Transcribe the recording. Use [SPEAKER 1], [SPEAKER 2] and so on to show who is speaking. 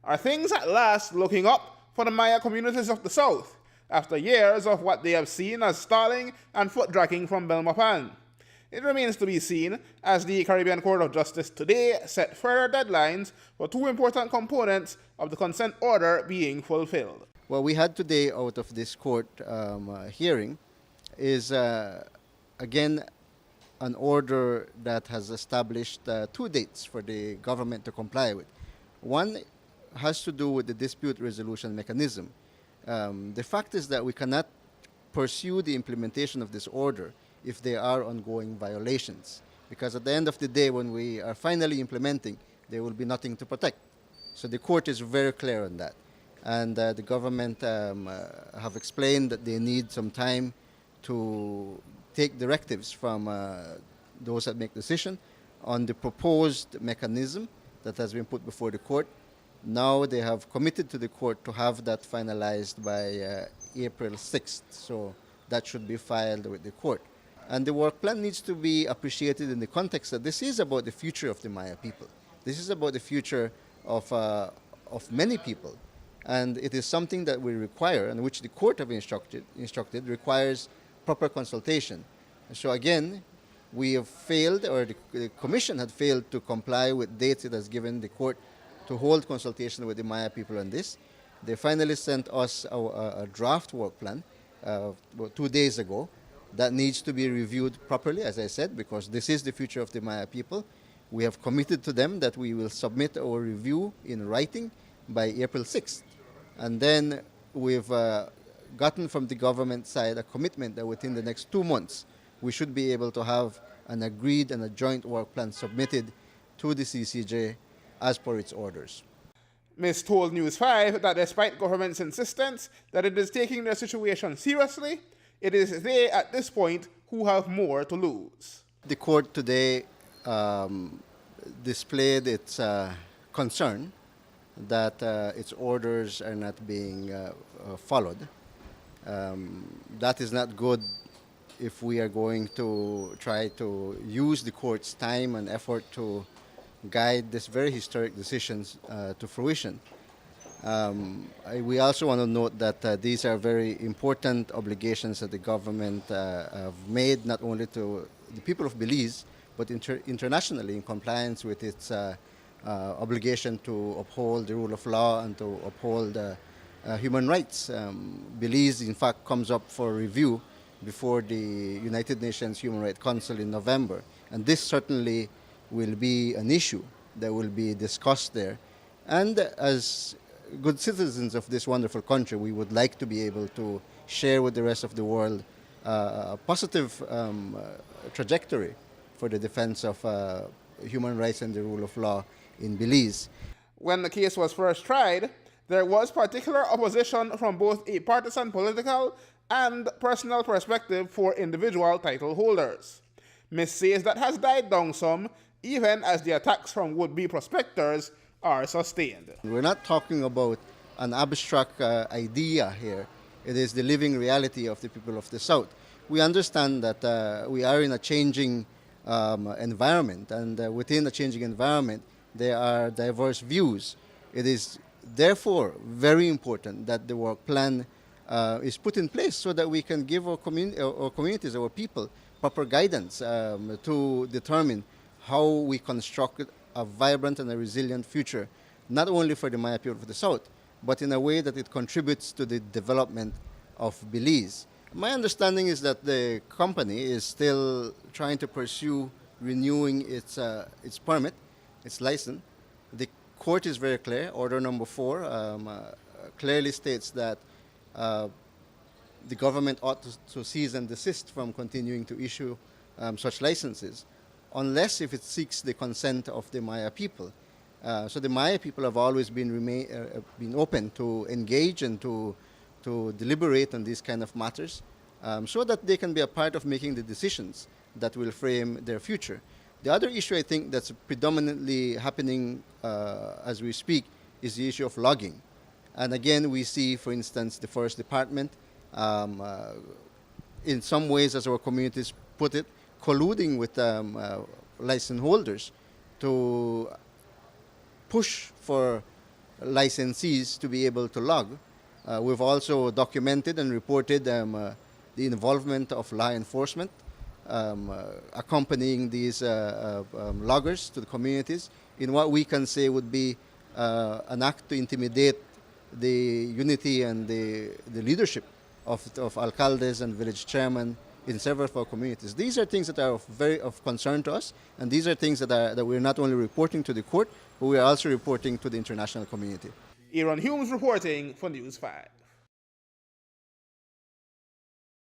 [SPEAKER 1] Are things at last looking up for the Maya communities of the South after years of what they have seen as stalling and foot-dragging from Belmopan? It remains to be seen as the Caribbean Court of Justice today set further deadlines for two important components of the consent order being fulfilled.
[SPEAKER 2] What we had today out of this court hearing is, again, an order that has established two dates for the government to comply with. One has to do with the dispute resolution mechanism. The fact is that we cannot pursue the implementation of this order if there are ongoing violations, because at the end of the day, when we are finally implementing, there will be nothing to protect. So the court is very clear on that. And the government have explained that they need some time to take directives from those that make decision on the proposed mechanism that has been put before the court. Now they have committed to the court to have that finalized by April 6th, so that should be filed with the court. And the work plan needs to be appreciated in the context that this is about the future of the Maya people. This is about the future of many people. And it is something that we require, and which the court have instructed requires proper consultation. So again, we have failed, or the commission had failed to comply with dates it has given the court to hold consultation with the Maya people on this. They finally sent us a draft work plan 2 days ago that needs to be reviewed properly, as I said, because this is the future of the Maya people. We have committed to them that we will submit our review in writing by April 6th. And then we've gotten from the government side a commitment that within the next 2 months, we should be able to have an agreed and a joint work plan submitted to the C.C.J. as per its orders.
[SPEAKER 1] Ms. told News 5 that despite government's insistence that it is taking their situation seriously, it is they at this point who have more to lose.
[SPEAKER 2] The court today displayed its concern that its orders are not being followed. That is not good if we are going to try to use the court's time and effort to guide these very historic decisions to fruition. We also want to note that these are very important obligations that the government have made, not only to the people of Belize, but internationally in compliance with its obligation to uphold the rule of law and to uphold human rights. Belize, in fact, comes up for review before the United Nations Human Rights Council in November. And this certainly will be an issue that will be discussed there. And as good citizens of this wonderful country, we would like to be able to share with the rest of the world a positive trajectory for the defense of human rights and the rule of law in Belize.
[SPEAKER 1] When the case was first tried, there was particular opposition from both a partisan political and personal perspective for individual title holders. Ms. says that has died down some, even as the attacks from would-be prospectors are sustained.
[SPEAKER 2] We're not talking about an abstract idea here. It is the living reality of the people of the South. We understand that we are in a changing environment, and within a changing environment, there are diverse views. It is therefore very important that the work plan is put in place so that we can give our communities, our people, proper guidance to determine how we construct a vibrant and a resilient future, not only for the Maya people of the South, but in a way that it contributes to the development of Belize. My understanding is that the company is still trying to pursue renewing its permit, its license. The court is very clear. Order number 4 clearly states that the government ought to cease and desist from continuing to issue such licenses, unless if it seeks the consent of the Maya people. So the Maya people have always been open to engage and to deliberate on these kind of matters, so that they can be a part of making the decisions that will frame their future. The other issue I think that's predominantly happening as we speak is the issue of logging. And again, we see, for instance, the Forest Department, in some ways, as our communities put it, colluding with license holders to push for licensees to be able to log. We've also documented and reported the involvement of law enforcement accompanying these loggers to the communities in what we can say would be an act to intimidate the unity and the leadership of alcaldes and village chairmen in several of our communities. These are things that are of concern to us, and these are things that we're not only reporting to the court, but we are also reporting to the international community.
[SPEAKER 1] Aaron Humes reporting for News 5.